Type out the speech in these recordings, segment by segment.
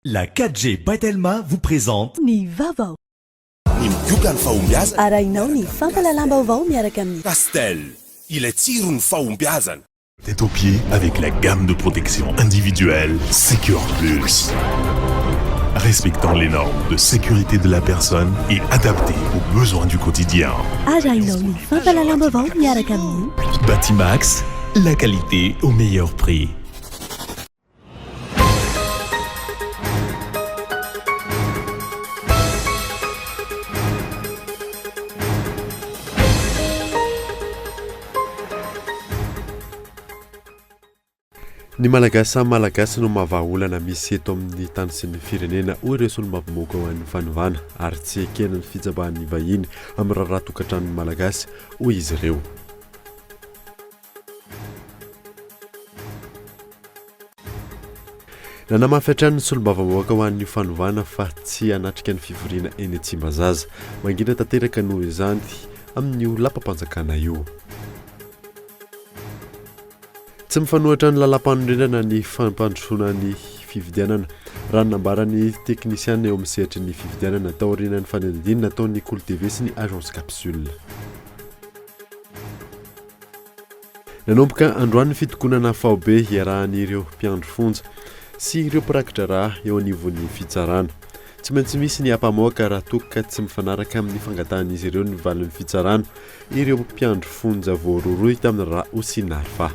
La 4G By vous présente Ny Vaovao. Ny migoka ny fahombiazana. Arahinao ny fampalalam-baovao miaraka amin'ny Pastel, il est tiré une fahombiazana. Tête aux pieds avec la gamme de protection individuelle Secure Plus. Respectant les normes de sécurité de la personne et adaptée aux besoins du quotidien. Arahinao ny fampalalam-baovao miaraka amin'ny Batimax, la qualité au meilleur prix. Ny malagasy no mavaolana misy eto amin'ny tany sy ny firenena hoy ireo solombavamoko ho an'ny fanovana ary tsy ekena ny fitsabahan'ny vahiny amin'ny raharaha tokantranon'ny malagasy hoy izy ireo. Nanamafy hatrany ny solombavamoko ho an'ny fanovana fa tsy hanatrika ny fivoriana eny Tsimbazaza, mangina tanteraka noho izany amin'ny lapam-panjakana io. Tsy mifanohitra ny lalam-panorenana ny fampandrosoana ny fividianana raha nambaran'ny teknisiana eo amin'ny sehatra ny fividianana taorian'ny fanadinana ataon'ny Kolo Tv sy ny agence capsule. Nanomboka androany ny fitokonana faobe iarahan'ireo mpiandro fonja sy ireo mpirakitra raha eo anivon'ny fitsarana. Tsy maintsy misy ny ampamoaka raha toka tsy mifanaraka amin'ny fangatahan'izy ireo ny valin'ny fitsarana ireo mpiandro fonja voaroroy tamin'ny raha osinarfa.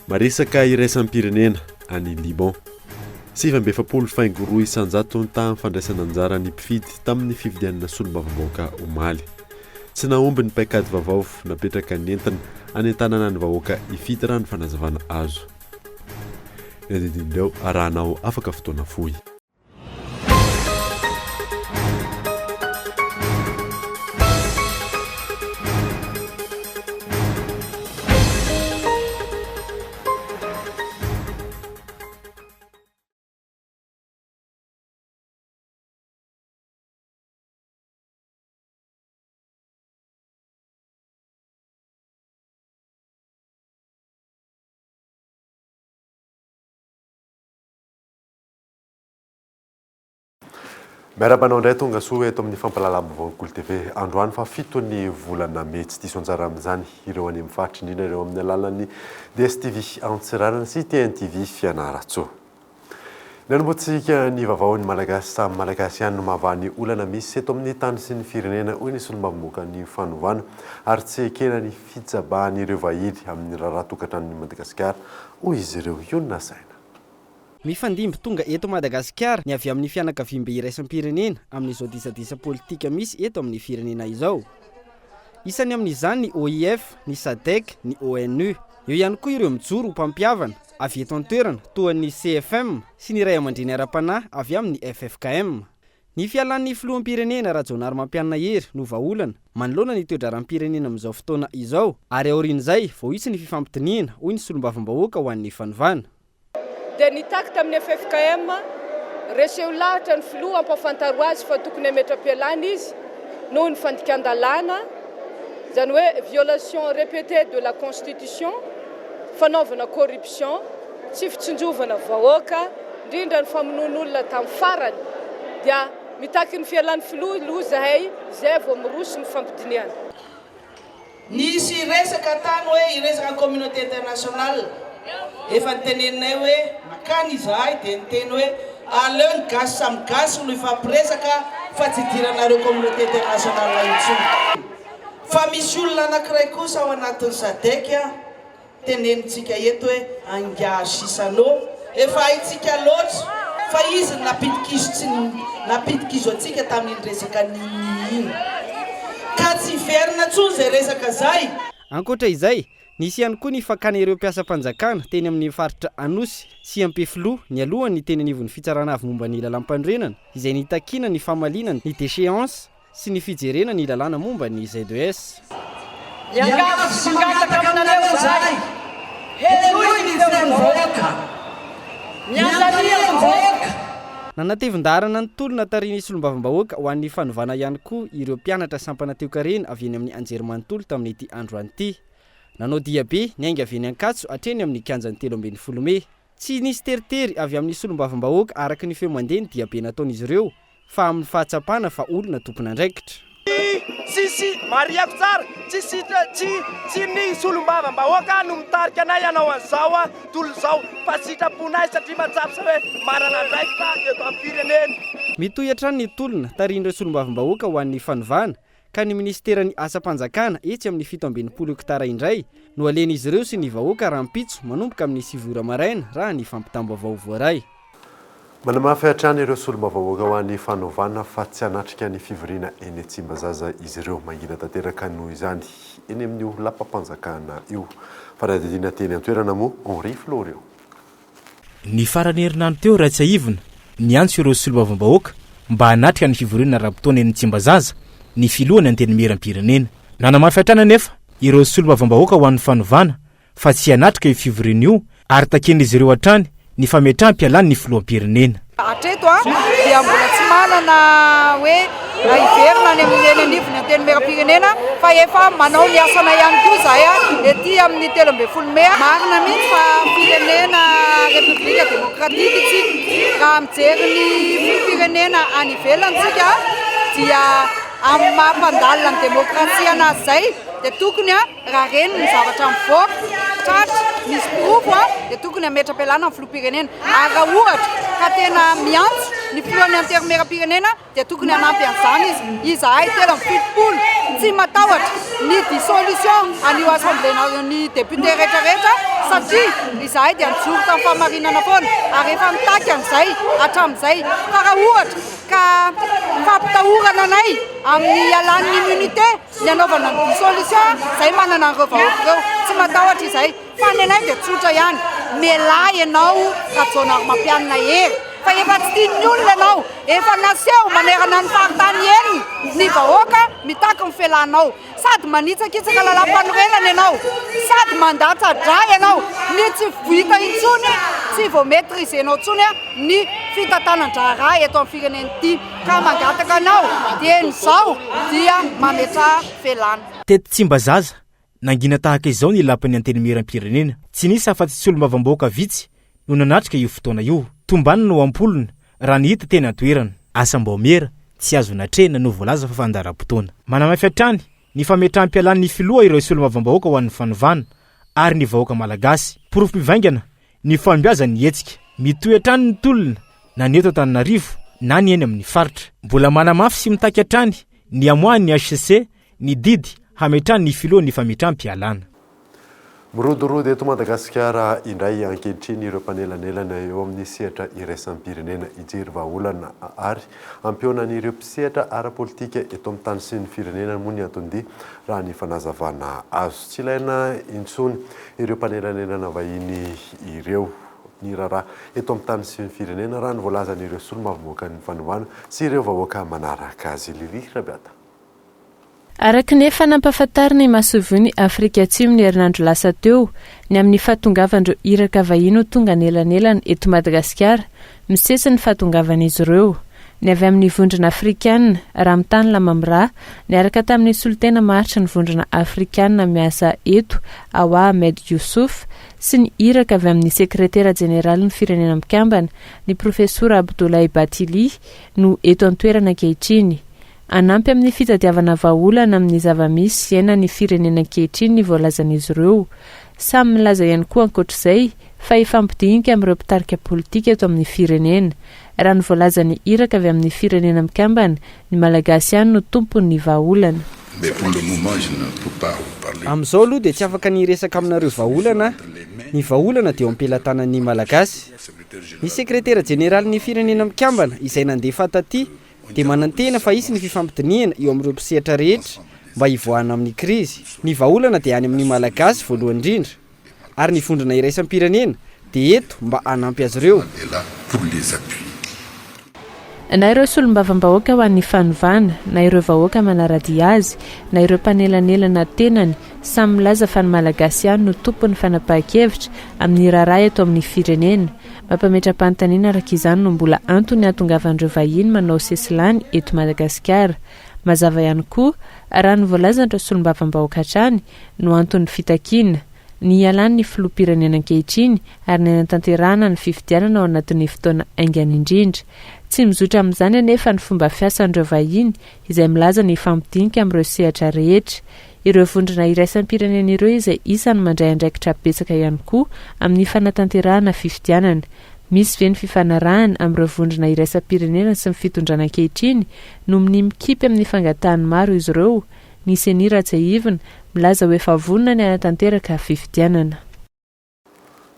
Maresaka iraisam-pirenena any Liban. 7 faingoroa isanjato ny tamin'ny fandraisana anjara ny mpifidy tamin'ny fividianana solombavambahoaka omaly. Tsy naomby ny paikady vaovao napetraka ny entana anentanana ny vahoaka ifidy raha ny fanazavana azo. Nedidindreo arahanao afaka fotoana fohy. Miarabanao ndray tonga soa eto amin'ny fampalalam-baovao Kolo TV. Androany fa fito ny volana May tsy diso anjara amin'izany ireo any amin'ny faritra indrindra ireo amin'ny alalan'ny DSTV Antsirarana sy TNTV Fianaratsoa. Nanombotsika ny vaovao ny malagasy samy malagasy ihany no mahavany olana misy eto amin'ny tany sy ny firenena hoy ny solombavamoko ny fanovana ary tsy ekena ny fitsabahan'ireo vahiny amin'ny raharaha tokantranon'ny Madagasikara hoy izy ireo Iona Saina. Mifandimby tonga eto Madagasikara ny avy amin'ny fianakaviam-be iraisam-pirenena amin'izao disadisa politika misy eto amin'ny firenena izao. Isany amin'izany ny OIF, ny SADC, ny ONU. Eo ihany koa ireo mijoro mpampiavana avy eto an-toerana toa ny CFM sy ny ray aman-dreny ara-panahy avy amin'ny FFKM. Ny fialan'ny filoham-pirenena Rajonary Mampianina Hery no vahaolana manoloana ny toe-draram-pirenena amin'izao fotoana izao ary aorian'izay vao hisy ny fifampitoniana hoy ny solombavambahoaka ho an'ny fanovana. Dia nitaky tamin'ny FFKM reseho lahatra ny filoha ampafantaro azy fa tokony hametra-pialana izy noho ny fandikan-dalàna, zany hoe violation répétée de la constitution, fanaovana corruption, tsy fitsinjovana vahoaka, indrindra ny famonoan'olona tamin'ny farany. Dia mitaky ny fialan'ny filoha zahay zay vao miroso ny fampidiniana. Nisy resaka tany hoe iresaka communauté internationale. Efa niteneninay hoe makany izahay dia niteny hoe aleo ny gasy samy gasy no ifampiresaka fa tsy idiranareo communauté internationale intsony. Fa misy olona anankiray kosa ao anatin'ny SADC tenenintsika eto hoe angiasisanao efa haitsika loatra fa izy napitikizo atsika tamin'ny resaka niny ka tsy verina tsony zay resaka zay. Ankoatra izay nisy ihany koa ny fakana ireo mpiasam-panjakana teny amin'ny faritra Anosy sy Ampefiloha ny alohany teny anivon'ny fitsarana avy momba ny lalam-pandrenana izay nitakina ny famalinana ny déchéance sy ny fijerena ny lalàna momba ny ZES. Nanatevin-darana ny tolona tarian'ny solombavambahoaka ho an'ny fanovana ihany koa ireo mpianatra sampana teo karena avy eny amin'ny anjerimanontolo tamin'ity androany ity. Nanao diabe ny ainga avy eny Ankatso hatreny amin'ny kianjan'ny 13 May. tsy nisy teritery avy amin'ny solombavambahoaka araka ny feo mandeha ny dia be nataon'izy ireo fa amin'ny fahatsapana fa olona tompona andraikitra. Tsisy mariako tsara tsy ny solombavambahoaka no mitarika anay ianao an'izao tolo zao fa sitraponay satria matsapsa hoe marana andraikitra eto amin'ny firenena. Mitohatra ny tolona tarindreo solombavambahoaka ho an'ny fanovana ka ny ministeran'ny asa-panjakana etsy amin'ny 7 hektara indray no alen'izy ireo sy ny vahoaka rahampitso manomboka amin'ny 7 maraina raha ny fampitambo voaray. Manamafy hatrany ireo solombavambahoaka ho an'ny fanovana fa tsy hanatrika ny fivoriana eny Tsimbazaza izy ireo mangina tanteraka noho izany eny amin'io lapam-panjakana io fa raha didina teny an-toerana moa Henri Floreo. Ny farany herinandro teo raha tsy aivona niantso ireo solombavambahoaka mba hanatrika ny fivoriana rahampitona eny Tsimbazaza ny filohany anteny meram-pirenena. Nanamafy hatrana nefa ireo solombavambahoaka ho an'ny fanovana fa tsy hanatrika io fivoriana io ary taken'izy ireo hatrany ny fametram-pialany ny filoham-pirenena. Hatreto dia mbola tsy manana hoe iverina any amin'ny anivony anteny meram-pirenena fa efa manao ny asana ihany koa zahay ety amin'ny 13 Mea. Marina mihitsy fa firenena Republika Demokratika itsika raha mijery ny firenena any ivelantsika dia amin'ny mampandalina ny demokrasia anazy zay dia tokony raha reny ny zavatra mivoaka tratra misy pirofo dia tokony hametra-pialana amin'ny filoham-pirenena ary raha ohatra ka tena miantso ny filohan'ny anteny meram-pirenena dia tokony hanampy an'izany izy zahay telo amin'ny 70 tsy matahotra ny dissolution an'io assemblée-ny député rehetrarehetra satria izahay dia nijoro tamin'ny fahamarinana foana ary efa mitaky an'izay hatramin'izay fa raha ohatra ka fampitahorana anay amin'ny alan'ny immunité ny anaovana ny dissolution zay manana an'ireo vahoaka ireo tsy matahotra izay fa ny anay dia tsotra ihany mialahy ianao raha jaonary mampianina hery fa efa tsy tian'ny olona ianao efa naseho manerana ny faritany eny ny vahoaka mitaky ny fialanao sady manitsakitsaka lalam-panorenana ianao sady mandatsa-dray ianao ny tsy vita intsony tsy vao maîtrisenao intsony ny fitantanan-draharaha eto amin'ny firenena ity ka mangataka anao dia n'izao dia mametra fialana. Teto Tsimbazaza nangina tahaka izao ny lapan'ny anteny meram-pirenena tsy nisy afa-tsy solombavambahoaka vitsy no nanatrika io fotoana io tombanina no ampolona raha ny hita tena toerana asam-baomera tsy azo natrena no voalaza fa fandaram-potoana. Manamafy hatrany ny fametram-pialan'ny filoha ireo solombavambahoaka ho an'ny fanovana ary ny vahoaka malagasy porofo mivaingana ny fambiazan'ny hetsika mitohy hatrany ny tolona na ny eto Antananarivo na ny eny amin'ny faritra mbola manamafy sy mitaky hatrany ny amoahany ny HCC ny didy hametrany ny filohan'ny fametram-pialana. Mirodorody eto Madagasikara indray ankehitriny ireo mpanelanelana eo amin'ny sehatra iraisam-pirenena ijery vahaolana ary ampiaonan'ireo mpisehatra ara-politika eto amin'ny tany sy ny firenena moa ny antony raha ny fanazavana azo tsy ilaina intsony ireo mpanelanelana vahiny ireo ny raharaha eto amin'ny tany sy ny firenena raha ny voalazan'ireo solombavambahoaka ny fanovana sy ireo vahoaka manaraka azy Lili Rabiata. Araka nefa nampahafantarina Masovony Afrika Atsimo ny herinandro lasa teo ny amin'ny fahatongavandreo iraka vahiny tonga nelanelana eto Madagasikara misesa ny fahatongavan'izy ireo ny avy amin'ny vondrona afrikanina Ramtany Lamamra niaraka tamin'ny solitena maharitra ny vondrona afrikanina miasa eto Awa Ahmed Youssouf sy ny iraka avy amin'ny sekretera jeneraly ny firenena mikambana ny profesora Abdoulaye Batili no eto an-toerana ankehitriny. Anampy amin'ny fitadiavana vahaolana amin'ny zava-misy iaina ny firenena ankehitriny ny voalazan'izy ireo. Samy milaza ihany koa ankoatr'izay fa ifampidinika amin'ireo mpitarika politika eto amin'ny firenena. Raha ny voalazan'ny iraka avy amin'ny firenena mikambana ny malagasy ihany no tompon'ny vahaolana. Amin'izao aloha dia tsy afaka ny resaka aminareo vahaolana. Ny vahaolana dia ampelantanan'ny malagasy. Ny sekretera jeneraly ny firenena mikambana izay nandefa taty dia manantena fa isy ny fifampidiniana eo amin'ireo mpisehatra rehetra mba hivoahana amin'ny krizy. Ny vahaolana dia any amin'ny malagasy voalohany indrindra ary ny vondrona iraisam-pirenena dia eto mba hanampy azy ireo. Na ireo solombavambahoaka ho an'ny fanovana na ireo vahoaka manaradia azy na ireo mpanelanelana tenany samy milaza fa ny malagasy ihany no tompon'ny fanapahan-kevitra amin'ny raharaha eto amin'ny firenena. Mampametra-panontaniana araka izany no mbola antony hatongavandreo vahiny manao sesilany eto Madagasikara. Mazava ihany koa raha ny voalazan'ireo solombavambahoaka hatrany no antony fitakiana ny ialany ny filoham-pirenena ankehitriny ary ny anatanterahana ny fifidianana ao anatin'ny fotoana aingana indrindra. Tsy mizotra amin'izany anefa ny fomba fiasan'ireo vahiny izay milaza ny fampidinika amin'ireo sehatra rehetra. Ireo vondrona iraisam-pirenena ireo izay isany mandray andraikitra betsaka ihany koa amin'ny fanatanterahana fifidianana. Misy ve ny fifanarahana amin'ireo vondrona iraisam-pirenena sy ny fitondrana ankehitriny no mikipy amin'ny fangatahany maro izy ireo. Ny Seni Rajaivina milaza hoe efa vonona ny anatanteraka fifidianana.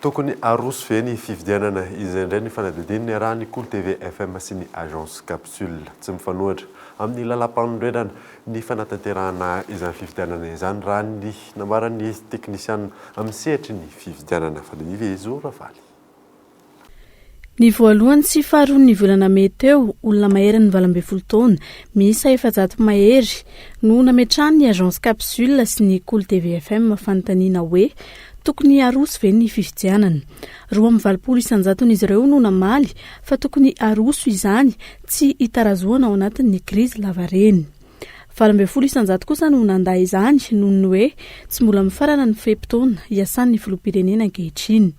Tokony aroso ve ny fifidianana izay indray ny fanadidininy raha ny Kolo TV FM sy ny agence capsule tsy mifanohitra amin'ny lalam-panorenana ny fanatanterahana izany fifidianana izany raha ny nambarany teknisiana amin'ny sehatry ny fifidianana fanadive izo ravaly. Ny voalohany sy faharoa ny volana meteo olona mahery ny 12 taona miisa 700 mahery no nametrahany ny agence capsule sy ny Kolo TV FM fanontaniana hoe tokony aroso ve ny fifidianana. 2.20 isanjaton'izy ireo no namaly fa tokony aroso izany tsy hitarazoana ao anatin'ny krizy lavareny. 20 isanjato kosa no nandahy izany noho ny hoe tsy mbola mifarana ny feptaona iasan'ny filoham-pirenena ankehitriny.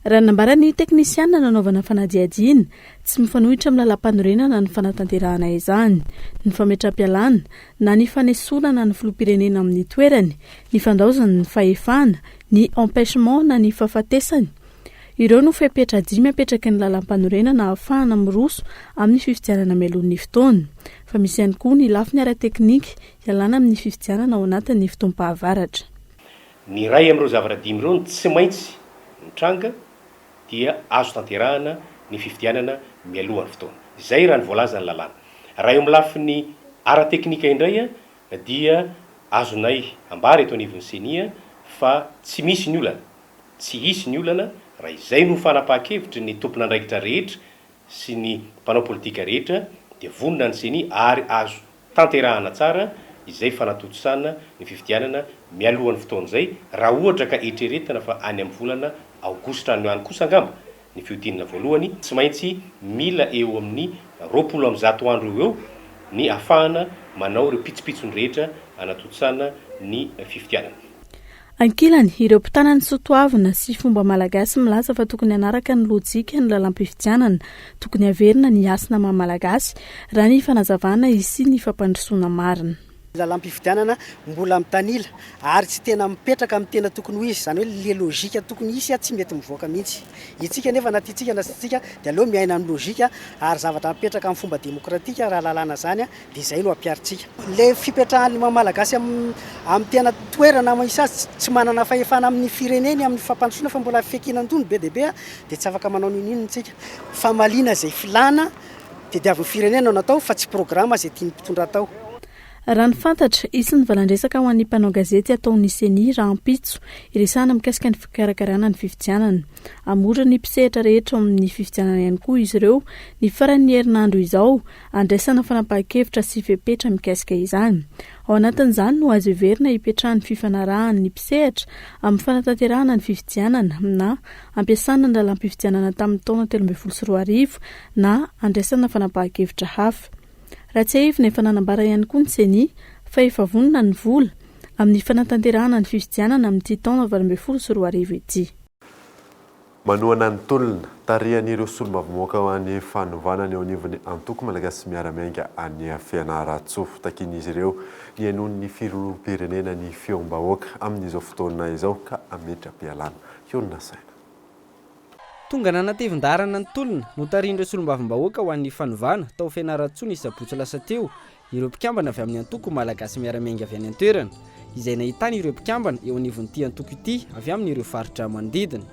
Raha nambarany teknisiana nanaovana fanadiadiana tsy mifanohitra amin'ny lalam-panorenana ny fanatanterahana izany, ny fametram-pialana na ny fanesorana ny filoham-pirenena amin'ny toerany, ny fandaozana ny fahefana, ny empêchement na ny fahafatesany. Ireo no fepetra 5 apetraky ny lalam-panorenana ahafahana miroso amin'ny fifidianana melon'ny fotoana. Fa misy ihany koa ny lafiny ara-teknika ialana amin'ny fifidianana ao anatin'ny fotoam-pahavaratra. Ny ray amin'ireo zavaradimy ireo tsy maintsy mitranga dia azo tanterahana ny fifidianana mialohan'ny fotoana. Izay raha ny voalaza ny lalàna. Raha eo amin'ny lafiny ara-teknika indray dia azonay ambara eto anivon'ny Senia fa tsy misy ny olana. Tsy hisy ny olana raha izay no fanapahan-kevitry ny tompon'andraikitra rehetra sy ny mpanao politika rehetra dia vonona ny Senia ary azo tanterahana tsara izay fanatontosana ny fifidianana mialohan'ny fotoana izay raha ohatra ka etreretana fa any amin'ny volana aogositra ny any kosa angamba ny fiodinana voalohany tsy maintsy mila eo amin'ny 20 andro eo ny afahana manao ireo pitsopitsony rehetra anatontosana ny fifidianana. Ankilany ireo mpitanany soatoavina sy fomba malagasy milaza fa tokony anaraka ny lojika ny lalam-pifidianana, tokony averina ny asina maha-malagasy raha ny fanazavana isy ny fampandrosoana marina. Lalam-pifidianana mbola mitanila ary tsy tena mipetraka amin'ny tena tokony ho izy, izany hoe le logika tokony isy tsy mety mivoaka mihitsy. Itsika nefa na tiatsika na tsika dia aleo miaina amin'ny logika ary zavatra mipetraka amin'ny fomba demokratika raha lalàna zany dia izay no ampiaritsika. Le fipetrahan'ny maha-malagasy amin'ny tena toerana isa tsy manana fahefana amin'ny fireneny amin'ny fampandrosoana fa mbola fekinan-tony be dia be dia tsy afaka manao ninino tsika. Famaliana izay filana dia diavin'ny firenena natao fa tsy programa izay tiany mpitondra atao. Raha ny fantatra isy ny valandresaka ho an'ny mpanao gazety ataon'ny Senia raha ampitso iresahana mikasika ny fikarakarana ny fifidianana. Amora ny mpisehatra rehetra amin'ny fifidianana ihany koa izy ireo ny faran'ny herinandro izao andraisana fanapahan-kevitra sy fepetra mikasika izany. Ao anatin'izany no azo heverina hipetrahan'ny fifanarahan'ny mpisehatra amin'ny fanatanterahana ny fifidianana na ampiasana ny lalam-pifidianana tamin'ny taona 2012 na andraisana fanapahan-kevitra hafa. Raha tsy haivina efa nanambara ihany koa ny Senia fa efa vonona ny vola amin'ny fanatanterahana ny fifidianana amin'ity taona 2012 ity. Manohana ny tolona tarihan'ireo solombavamboaka ho an'ny fanovanany eo anivon'ny antoko malagasy miaramiainga any Fianaratsoa takin'izy ireo ny anon'ny filoham-pirenena ny feom-bahoaka amin'izao fotoana izao ka ametra-pialana. Hiona saina. Tonga nanatevin-darana ny tolona no tarihan'ireo solombavambahoaka ho an'ny fanovana tao Fianaratsoa ny sabotsy lasa teo ireo mpikambana avy amin'ny antoko malagasy miaramiainga avy any an-toerana izay nahitany ireo mpikambana eo anivon'ity antoko ity avy amin'ireo faritra manodidina.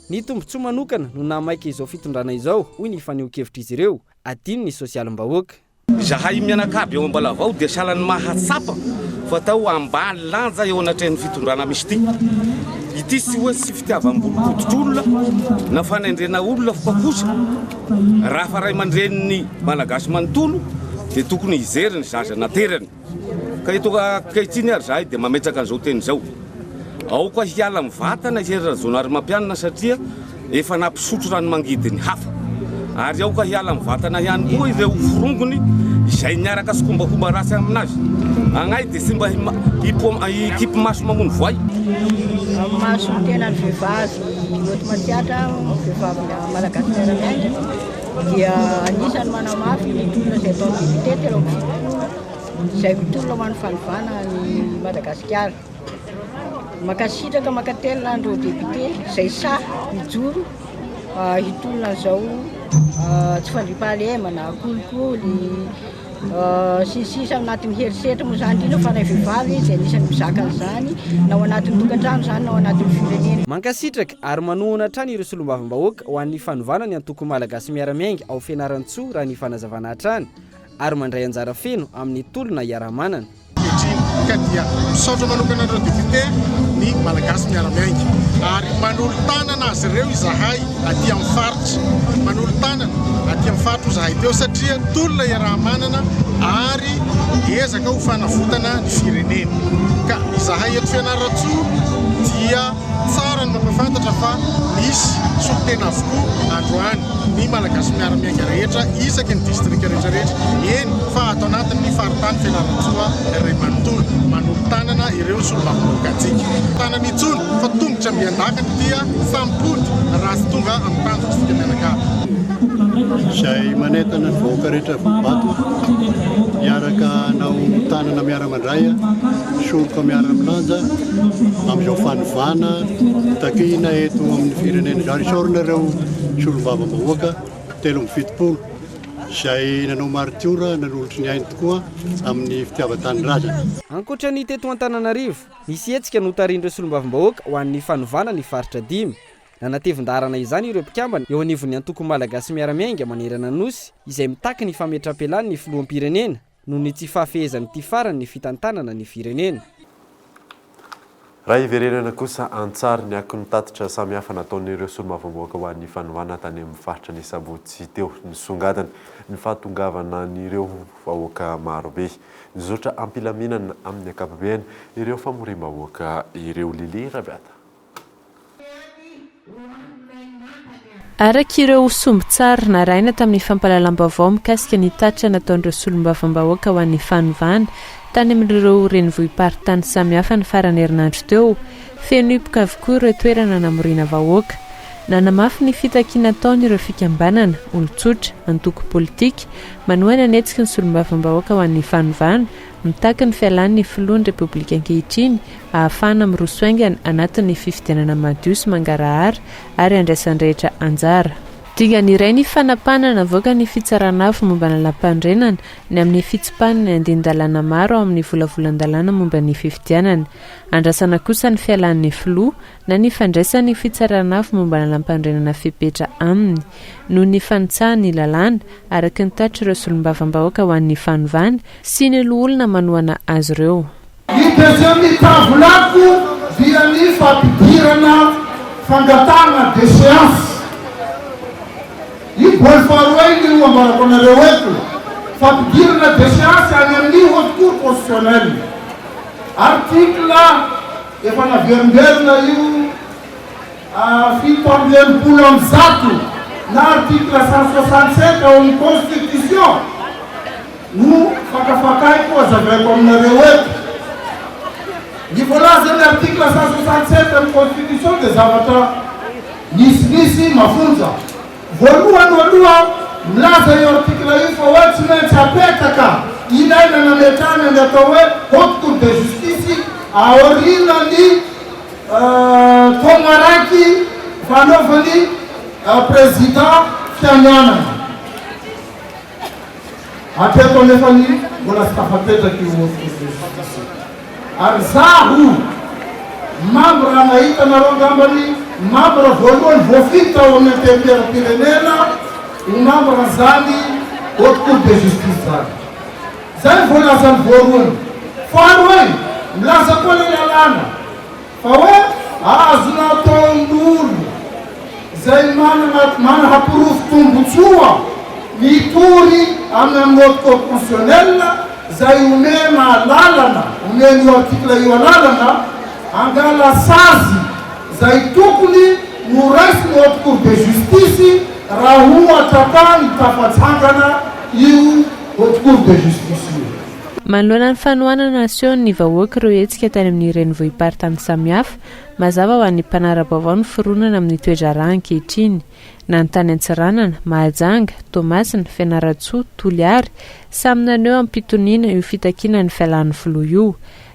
Ny tombotsoa manokana no namaika izao fitondrana izao hoy ny faneho-kevitra izy ireo adino ny sosialim-bahoaka. Zahay mianakavy eo Ambalavao dia salan'ny mahatsapa fa tao ambany lanja eo anatrehan'ny fitondrana misy ity. Ity sy hoe sy fitiavam-bolokoditra olona na fanaindrena olona fa kosa raha fa ray aman-dreniny malagasy manontolo dia tokony hizery ny zaza naterany. Ka eto ankehitriny ary zahay dia mametraka an'izao teny izao. Ao koa hiala mivatana hiera zonary mampianina satria efa nampisotro rano mangidiny hafa. Ary ao koa hiala mivatana ihany koa ireo forongony izay niaraka sy kombakomba rasy aminazy. Agnay dia sy mba hikipy maso mamono voay. maso tena ny vehivavy ohatry matiatra vehivavy malagasy miaramiainga dia anisany manamafy mitolona izay ataony député telo amby fitopolo izay mitolona ho an'ny fanovana ny Madagasikara. Makasitraka makatelina andreo député izay mijoro hitolona zao tsy fandriam-pahalemana kolikoly sisisa anatin'ny herisetra moa zany indrindra fa nay vehivavy izay anisany mizaka an'izany na ao anatin'ny tokantrano zany na ao anatin'ny firenena. Mankasitraka ary manohana hatrany ireo solombavambahoaka ho an'ny fanovana ny antoko malagasy miaramiainga ao Fianaratsoa raha ny fanazavana hatrany ary mandray anjara feno amin'ny tolona iaramanana. Ka dia misaotra manokana andreo député ny malagasy miaramiainga ary manolo tanana azy ireo izahay aty amin'ny faritra, manolo tanana aty amin'ny faritra izahay teo satria tolona iaramanana ary ezaka ho fanavotana ny firenena. Ka izahay eto Fianaratsoa dia tsara ny mampafantatra fa misy solotena avokoa androany ny malagasy miaramiainga rehetra isaky ny district rehetrarehetra eny fa ato anatin'ny faritany Fianaratsoa iray manontolo manolo tanana ireo solombavambahoaka antsika. Tanana itsony fa tongotra miandakany dia sampody raha sy tonga amin'ny tanjotsika mianakavy. Izay manentana ny vahoaka rehetra Vaovao miaraka nao tanana miara-mandraya soroka miara-milanja amin'izao fanovana takina eto amin'ny firenena izao isaorana ireo solombavambahoaka telo amby fitopolo izay nanao maritiora nanolotry ny ainy tokoa amin'ny fitiavan-tany razana. Ankoatra ny teto Antananarivo, nisy hetsika notarindreo solombavambahoaka ho an'ny fanovana ny faritra 5. Nanatevin-darana izany ireo mpikambana eo anivon'ny antoko malagasy miaramiainga manerana nosy izay mitaky ny fametrapelan'ny filoham-pirenena noho ny tsy fahafehezan'ity farany ny fitantanana ny firenena. Raha iverenana kosa antsary ny akon'ny tatitra samihafa nataon'ireo solombavambahoaka ho an'ny fanovana tany amin'ny faritra ny sabotsy teo nisongadana ny fahatongavana n'ireo vahoaka marobe. Nizotra ampilaminana amin'ny ankapobeny ireo famorim-bahoaka ireo Lili Rabiata. Araka ireo sombitsara naraina tamin'ny fampalalam-baovao mikasika ny tatitra nataon'ireo solombavambahoaka ho an'ny fanovana tany amin'ireo renivohim-paritany samihafa ny farany herinandro teo, feno hipoka avokoa ireo toerana namorina vahoaka. Nanamafy ny fitakiana ataon'ireo fikambanana, olon-tsotra, antoko politika, manohana ny hetsika ny solombavambahoaka ho an'ny fanovana, mitaky ny fialan'ny filohan'ny Repoblika ankehitriny ahafahana miroso aingana anatin'ny fifidianana madio sy mangarahara ary andraisan'ny rehetra anjara. Dingan'iray ny fanapanana avoaka ny fitsaran'afo momba ny lampandrenana ny amin'ny fitsipahana ny andin-dalàna maro ao amin'ny volavolan-dalàna momba ny fifidianana. Andrasana kosa ny fialan'ny filoha na ny fandraisan'ny fitsaran'afo momba ny lampandrenana fepetra aminy. Noho ny fanitsahany lalàna araka ny tatitra ireo solombavambahoaka ho an'ny fanovana sy ny olona manohana azy ireo. Ny deuxième tavolako dia ny fampidirana fangatana déchéance. I bol faroy ny ambarako nareo eto fampidirana déchéance any amin'ny haute cour constitutionnelle. Article efa naverimberina io fito amby enimpolo amby zato na article 167 ao amin'ny constitution no fakafakaiko azavaiko aminareo eto. Ny voalaza ny article 167 amin'ny constitution dia zavatra nisy mafonja. Voalohany milaza io article io fa hoe tsy maintsy apetaka ilaina nametrany ny atao hoe haute cour de justice aorinany taona raiky fanaovany président fiananana. Atreto anefany mbola tsy tafapetraky io haute cour de justice. Ary zaho membre nahita nareo ngambany membre voalohany voafita ao amin'ny interperam-pirenena ho membre zany haute cour de justice zany. Zay voalazany voalohany. Faharoy milaza koa ny lalàna fa hoe azona ataon'olo zay mana hampirofo tombotsoa mitory amin'ny haute cour constitutionnelle zay omena lalana omena io article io lalana angala sazy zay tokony no raisy ny haute cour de justice raha ohatra ka ny tafatsangana io haute cour de justice io. manoloana ny fanohanana seo ny vahoaka ireo hetsika tany amin'ny renivohim-paritany samihafa mazava ho an'ny mpanara-baovao ny fironana amin'ny toedrarà ankehitriny na ny tany Antsiranana, Mahajanga, Tomasina, Fianaratsoa, Toliary samy naneo ampitoniana io fitakiana ny fialan'ny filoha io.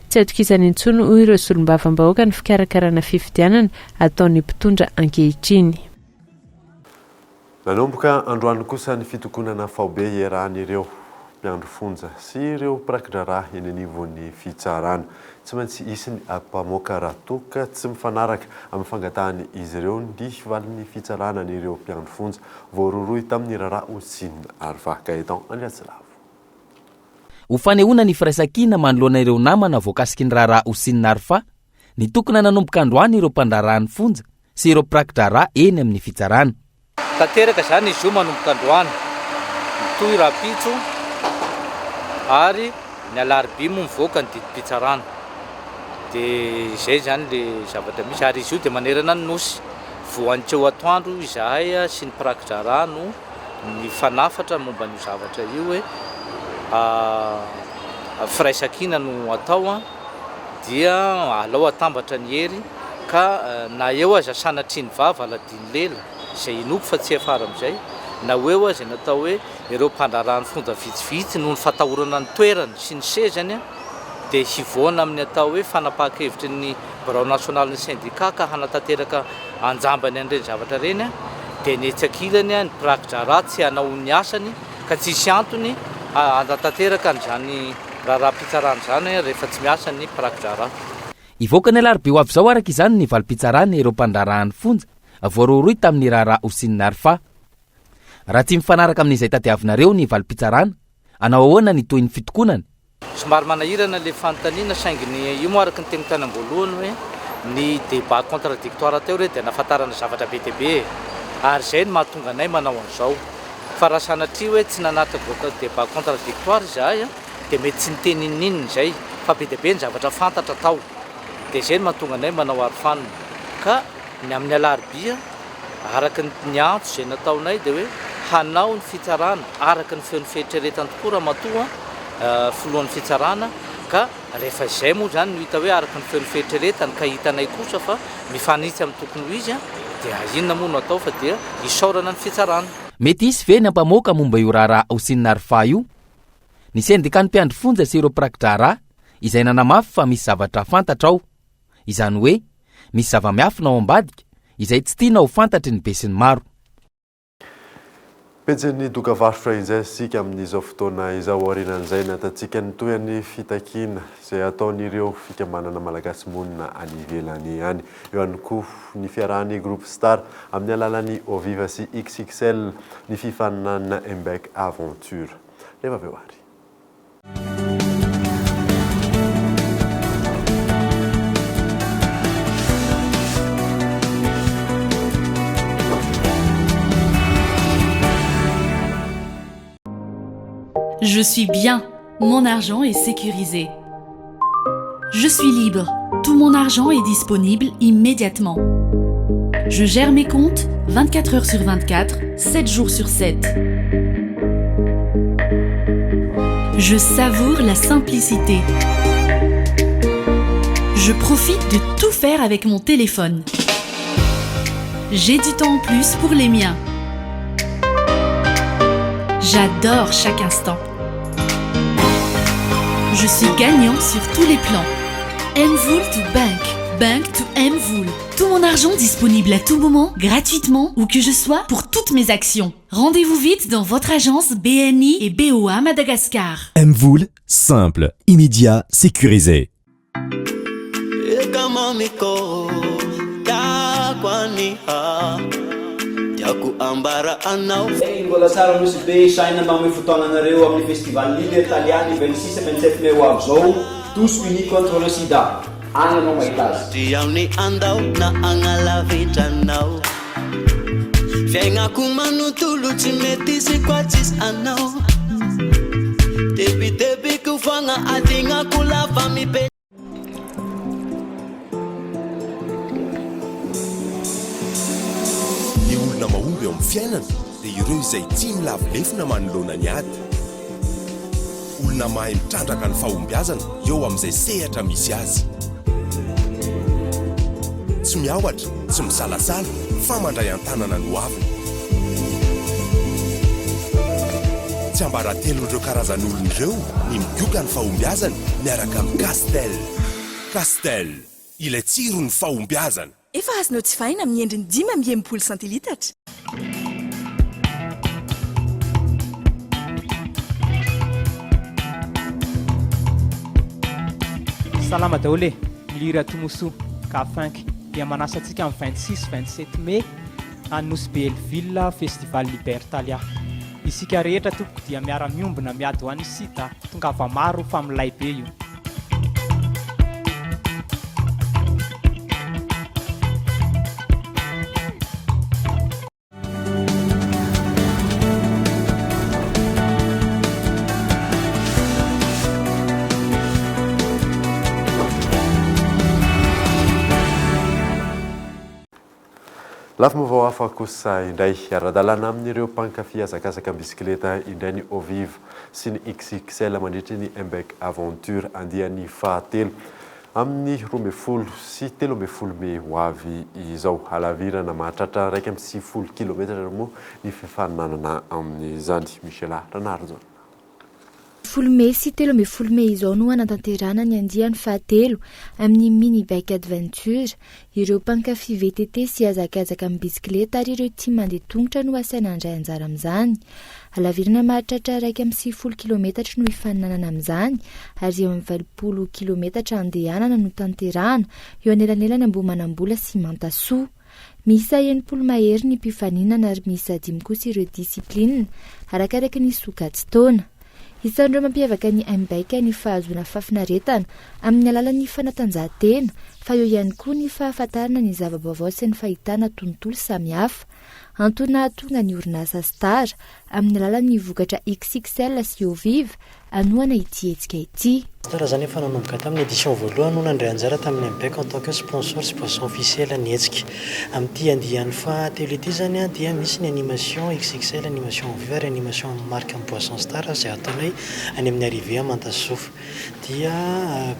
Tsy atokisany intsony hoy ireo solombavam-bahoaka ny fikarakarana fifidianana ataon'ny mpitondra ankehitriny. Nanomboka androany kosa ny fitokonana faobe iarahan'ireo mpiandro fonja sy ireo mpirakidrarà eny anivon'ny fitsarana. Tsy maintsy isy ny mpamoaka ratoka tsy mifanaraka amin'ny fangatahany izy ireo ny valin'ny fitsarana n'ireo mpiandro fonja voaroroy tamin'ny raharaha Osina Arfa Gaetan Andratsilavo. Ho fanehoana ny firaisan-kina manoloana ireo namana voakasiky ny raharaha Osina Arfa, ny tokona nanomboka androany ireo mpandraràny fonja sy ireo mpirakidrarà eny amin'ny fitsarana. Tanteraka zany izy io manomboka androany mitohy rapitso ary ny alarobia moa mivoaka ny didi-pitsarana. Dia izay zany le zavatra misy ary izy io dia manerana ny nosy voan'ny tseo atoandro izahay sy ny mpirakidrarà no ny fanafatra momba ny zavatra io hoe firaisan-kina no atao dia alao atambatra ny hery ka na eo aza sanatry ny vava aladiny lela izay inoko fa tsy afara amin'izay na eo aza natao hoe ireo mpandraràny fonja vitsivitsy no ny fatahorana ny toerany sy ny sezany dia hivoana amin'ny atao hoe fanapahan-kevitry ny barao nasionaly ny syndicat ka hanatanteraka anjambany an'ireny zavatra reny dia ny etsakilany ny mpirakidrarà tsy hanao ny asany ka tsisy antony hanatanteraka n'izany raharaha-pitsarana zany rehefa tsy miasa ny mpirakidrarà. Ivoaka ny alarobia ho avy izao araka izany ny valim-pitsarana ireo mpandraràny fonja voaroroy tamin'ny raharaha Osina Arfa. Raha tsy mifanaraka amin'izay tadiavinareo ny valim-pitsarana, anao ahoana ny toy ny fitokonana? Somary manahirana le fanontaniana saingy ny io moa araka ny teny tany am-boalohany hoe ny débat contradictoire teo re dia nafatarana zavatra be dia be ary izay no mahatonga anay manao an'izao. Fa raha sanatria hoe tsy nanatra débat contradictoire izahay dia mety tsy niteny ninona izay fa be dia be ny zavatra fantatra tao dia izay no mahatonga anay manao arofanina. Ka ny amin'ny alarobia araka ny antso izay nataonay dia hoe hanao ny fitsarana araka ny feon'ny fieritreretany tokoa raha matoa filohan'ny fitsarana ka rehefa izay moa zany no hita hoe araka ny feon'ny fieritreretany ka hitanay kosa fa mifanitsy amin'ny tokony ho izy dia inona moa no atao fa dia isaorana ny fitsarana. Mety isy ve ny ampamoaka momba io raharaha Osina Arfa io? Ny syndicat ny mpiandro fonja sy ireo mpirakidrarà izay nanamafy fa misy zavatra fantatra ao, izany hoe misy zava-miafina ao ambadika izay tsy tiana ho fantatry ny be sy ny maro. Pentsy dokavarotra izay sika amin'izao fotoana izao aorinan'izay natatsika ny toyany fitakiana izay ataon'ireo fikamanana malagasy monina any ivelany any. Eo ihany koa ny fiarahan'ny groupe Star amin'ny alalan'ny Oviva sy XXL ny fifaninana Embec Aventure. Rehefa avy eo ary. Je suis bien, mon argent est sécurisé. Je suis libre, tout mon argent est disponible immédiatement. Je gère mes comptes 24 heures sur 24, 7 jours sur 7. Je savoure la simplicité. Je profite de tout faire avec mon téléphone. J'ai du temps en plus pour les miens. J'adore chaque instant. Je suis gagnant sur tous les plans. Mvoul to Bank, Bank to Mvoul. Tout mon argent disponible à tout moment, gratuitement, où que je sois, pour toutes mes actions. Rendez-vous vite dans votre agence BNI et BOA Madagascar. Mvoul, simple, immédiat, sécurisé. Mbola tsara misy be saina mamoy fotoananareo amin'ny festival leader italiany 26-27 mai ho avy zao tous unis contre le sida ananao mahita azy amin'ny andao na agnalavitranao fiaignako manontolo tsy mety sy koa tsisy anao debidebiko fagna adignako lafa mipe olona mahomby eo amin'ny fiainana dia ireo izay tsy milavolefona manoloana ny ady olona mahay mitrandraka ny fahombiazana eo amin'izay sehatra misy azy. Tsy miaohatra, tsy misalasala, fa mandray an-tanana no aviny. Tsy ambaratelo ireo karazan'olona ireo ny migioka ny fahombiazana miaraka amin'ny Castel. Castel, ilay tsiro ny fahombiazana. Efa azonao jifaina amin'ny endriny 5 centilitatra. Salama daholo e, milira tomoso kafanky dia manasa antsika amin'ny 26-27 mai anosy Belleville Festival Libertalia. Isika rehetra tompoko dia miara-miombona miady ho an'ny sita tongava maro fa milay be io. Lafo vaovao hafa kosa indray ara-dalàna amin'ireo mpankafy hazakazaka bisikileta indray ny Ovive sy ny XXL mandritra ny Embec Aventure andiany fahatelo amin'ny 12 sy 13 Mei ho avy izao. Halavirana mahatratra 1.9 kilometatra moa ny fifaninanana amin'izany. Michela Ranaro zao. 10 Mei sy 13 Mei izao no anatanterana ny andiany fahatelo amin'ny mini bike adventure. Ireo mpankafy VTT sy hazakazaka amin'ny bisikileta ary ireo tia mandeha tongotra no asaina andray anjara amin'izany. Halavirana mahatratra 1.9 kilometatra no hifaninanana amin'izany ary eo amin'ny 20 kilometatra andehanana no tanterahana eo anelanelany Ambohimanambola sy Mantasoa. Misy 90 mahery ny mpifaninana ary misy 5 kosa ireo disiplinina arakaraka ny sokajy-taona. Isan'ireo mampiavaka ny M-bike ny fahazoana fafinaretana amin'ny alalan'ny fanatanjahantena, fa eo ihany koa ny fahafantarana ny zava-baovao sy ny fahitana tontolo samihafa. Antony tonga ny orinasa Star amin'ny alalan'ny vokatra XXL sy Ovive anohana ity hetsika ity. Star zany efa nanomboka tamin'ny édition voalohany no nandray anjara tamin'ny M-bike en tant que sponsor sy boisson officielle ny hetsika. Amin'ity andiany fahatelo ity zany dia misy ny animation XXL, animation Ovive ary animation marque amin'ny boisson Star izay ataonay any amin'ny arrivée à Mantasoa. Dia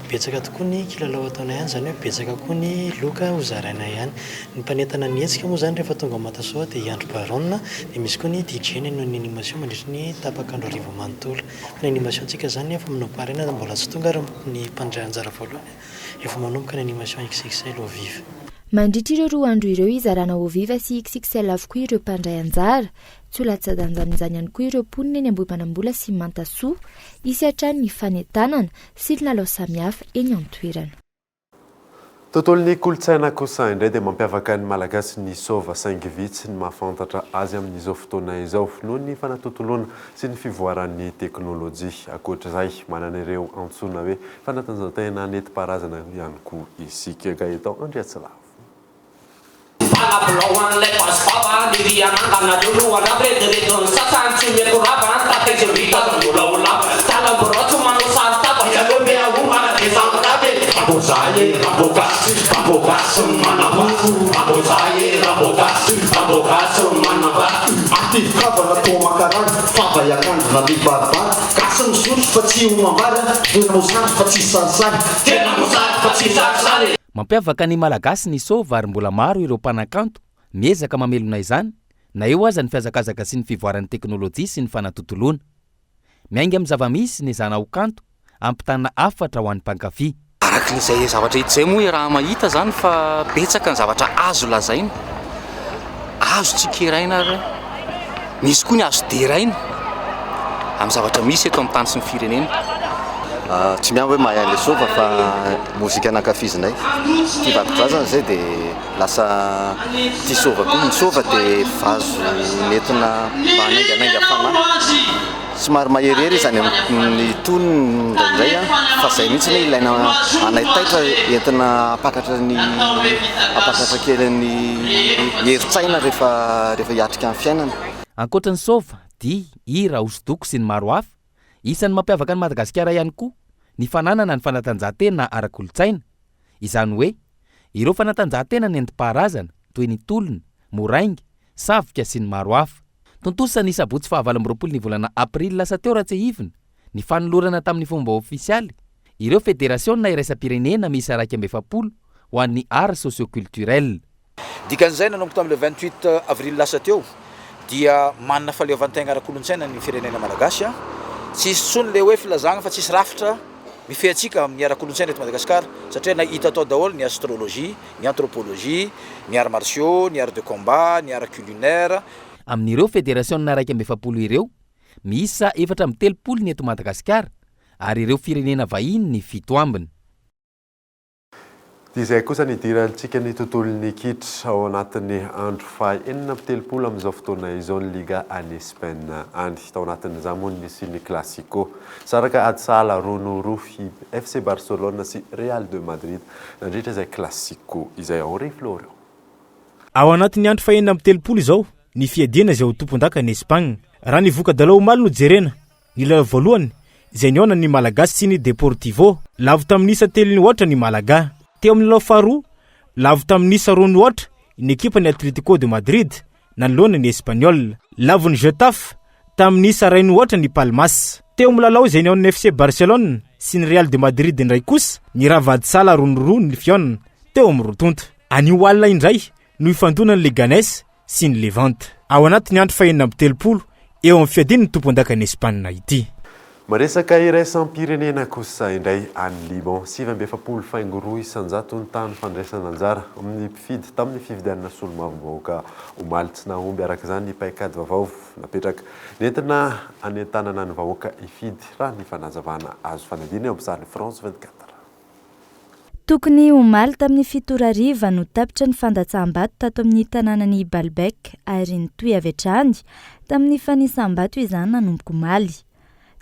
betsaka tokoa ny kilalao ataonay ihany, zany hoe betsaka koa ny loka hozarainay ihany. Ny mpanentana ny hetsika moa zany rehefa tonga Mantasoa dia Andro Baronne, dia misy koa ny DJ ny animation mandritra ny tapakandro arivo manontolo. Ny animation tsika zany efa manomboka arena mbola tsy tonga ary ny mpandray anjara voalohany efa manomboka ny animation XXL Ovive. Mandritra ireo roa andro ireo izarana Ovive sy XXL avokoa ireo mpandray anjara. Tsy ho latsa-danja amin'izany ihany koa ireo mponina eny Ambohimanambola sy Mantasoa isy hatrany ny fanentanana sy ny lalao samihafa eny an-toerana. Tontolon'ny kolontsaina kosa indray dia mampiavaka ny malagasy ny sova saingy vitsy ny mahafantatra azy amin'izao fotoana izao noho ny fanatotoloana sy ny fivoaran'ny teknôlôjia. Ankoatr'izay manana ireo antsoina hoe fanatanjahantena nentim-paharazana ihany koa isika gaetao Andriatsilavo. Mampiavaka ny malagasy ny sova ary mbola maro ireo mpanakanto miezaka mamelona izany na eo aza ny fiazakazaka sy ny fivoaran'ny teknôlôjia sy ny fanatotoloana. Miainga amin'ny zavamisy ny zana ho kanto ampitana afatra ho an'ny mpankafy. Arakin'izay zavatra izay moa raha mahita zany fa betsaka ny zavatra azo lazaina, azo tsikiraina ary misy koa ny azo deraina amin'ny zavatra misy eto amin'ny tany sy ny firenena. Tsy miamby hoe mahay an'ilay sova fa mozika anankafizinay. Tia vato-drazana zay dia lasa tia sova koa. Ny sova dia vazo nentina mba hanainganainga fanahy. Somary maherihery izany amin'ny tonony indraindray fa zay mihitsy ny ilaina anay taitra entina apakatra kely ny heritsaina rehefa hiatrika amin'ny fiainana. Ankoatran'ny sova, dia hira, hosodoko sy ny maro hafa, isan'ny mampiavaka ny Madagasikara ihany koa ny fananana ny fanatanjahantena ara-kolontsaina. Izany hoe ireo fanatanjahantena nentim-paharazana toy ny tolona, moraingy, savika sy ny maro hafa. Tontosa ny sabotsy 20 ny volana Aprily lasa teo raha tsy hivina ny fanolorana tamin'ny fomba ofisialy ireo fédération na iraisam-pirenena misy araiky amby 7 ho an'ny art socioculturel. Dikan'izay nanomboka tamin'le 28 avril lasa teo dia manana faleovantegna ara-kolontsaina ny firenena malagasy a. Tsisy tsony le hoe filazagna fa tsisy rafitra mifehatsika amin'ny ara-kolontsaina eto Madagasikara satria nahita tao daholo ny astrologie, ny anthropologie, ny arts martiaux, ny art de combat, ny art culinaire. Amin'ireo fédération na araiky amby 7 ireo miisa 430 ny eto Madagasikara ary ireo firenena vahiny ny 7 ambiny. Izay kosa ny dirantsika ny tontolon'ny kitra ao anatin'ny andro faha 4 amin'izao fotoana izao ny Liga any Espagne any. Tao anatin'izany moa nisy ny Classico saraka ady sahala roa FC Barcelona sy Real de Madrid nandritra izay Classico izay ao Florian. Ao anatin'ny andro faha 4 izao ny fiadiana izay ho tompon-daka ny Espagne raha nivoaka dalao omaly no jerena ny lalao voalohany izay niona ny Malagasy sy ny Deportivo lavo tamin'ny isa 3-0 ny Malaga. Teo amin'ny lalao faharoa lavo tamin'ny isa 2-0 ny ekipa ny Atletico de Madrid nanoloana ny Espanyol. Lavo ny Getafe tamin'ny isa 2-0 ny Palmas. Teo amin'ny lalao izay niona ny FC Barcelona sy ny Real de Madrid indray kosa ny ravady sala 2-2 ny Lyon teo amin'ny rotonta. Anio alina indray no ifandona ny Leganés sy ny Levante. Ao anatin'ny andro faha 4 eo amin'ny fiadiana ny tompon-daka ny Espagne ity. Maresaka iraisam-pirenena kosa indray any Liban 7.2 isanjato ny tany fandraisana anjara amin'ny mpifidy tamin'ny fifidianana solombavambahoaka omaly tsy nahomby araka izany ny paikady vaovao napetraka nentina anentanana ny vahoaka ifidy raha ny fanazavana azo fanadina eo amin'ny sary France 24. Tokony omaly tamin'ny 7 no tapitra ny fandatsaham-bato tato amin'ny tanànan'ny Balbec ary ny toy avy hatrany tamin'ny fanisam-bato izany nanomboka omaly.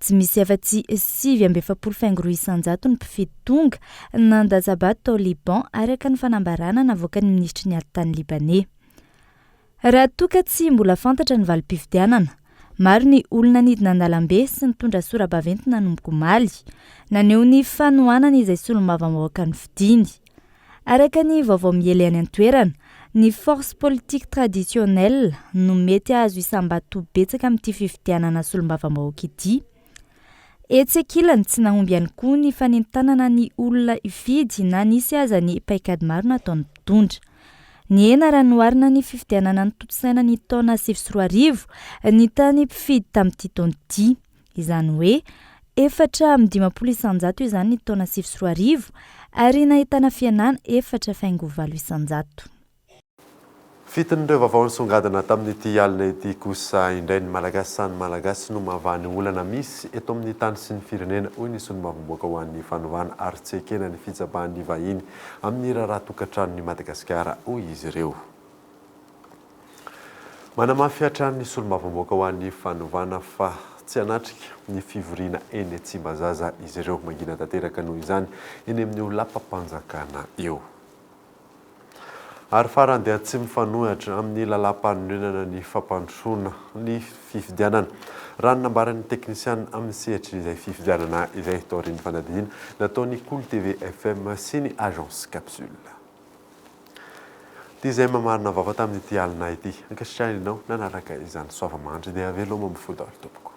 Tsy misy afa-tsy 7.2 isanjato ny mpifidy tonga nandaza-bato tao Liban araka ny fanambarana navoaka ny ministry ny alitany Libanais. Raha toka tsy mbola fantatra ny valim-pifidianana, maro ny olona nidina an-dalambe sy nitondra sora-baventy nanomboka omaly, naneho ny fanohanana izay solombavambahoaka ny fidiny. Araka ny vaovao miely any an-toerana, ny force politique traditionnelle no mety azo isambato betsaka amin'ity fifidianana solombavambahoaka ity. Etsekilany tsy nahomby ihany koa ny fanentanana ny olona ifidy na nisy aza ny paikady maro nataony mpitondra. Ny ena raha noarina ny fifidianana ny totosaina ny taona 2024 ny tany mpifidy tamin'ity taona ity. Izany hoe 4.50 isanjato izany ny taona 2024 ary nahitana fianana 4.9 isanjato. Fitin'ireo vaovao nisongadina tamin'ity alina ity kosa indray ny Malagasy sany Malagasy no mahavany olana misy eto amin'ny tany sy ny firenena hoy ny solombavambahoaka ho an'ny fanovana ary tsekena ny fitsabahan'ny vahiny amin'ny raharaha tokantranon'ny Madagasikara hoy izy ireo. Manamafy hatran'ny solombavambahoaka ho an'ny fanovana fa tsy anatrika ny fivoriana eny Tsimbazaza izy ireo mangina tanteraka noho izany eny amin'ny olapam-panjakana eo. Ary farany dia tsy mifanohitra amin'ny lalam-panorenana ny fampandrosoana ny fifidianana. Raha nambaran'ny teknisiana amin'ny sehatra izay fifidianana izay taorian'ny fanadihana nataon'ny Kolo TV FM sy ny agence Capsule. Dia izay mamarina vaovao tamin'ity alina ity. Ankasitrahanao nanaraka izany soavamandry dia veloma mifoda ao tompoko.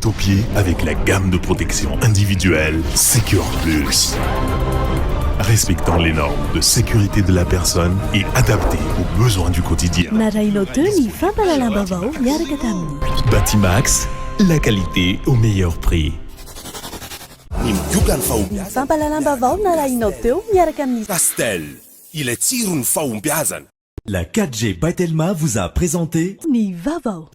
Au pied avec la gamme de protection individuelle Secure Plus. Respectant les normes de sécurité de la personne et adapté aux besoins du quotidien. Batimax, la qualité au meilleur prix. Castel, il est tiré une faumbiazan. La 4G by Telma vous a présenté Vaovao.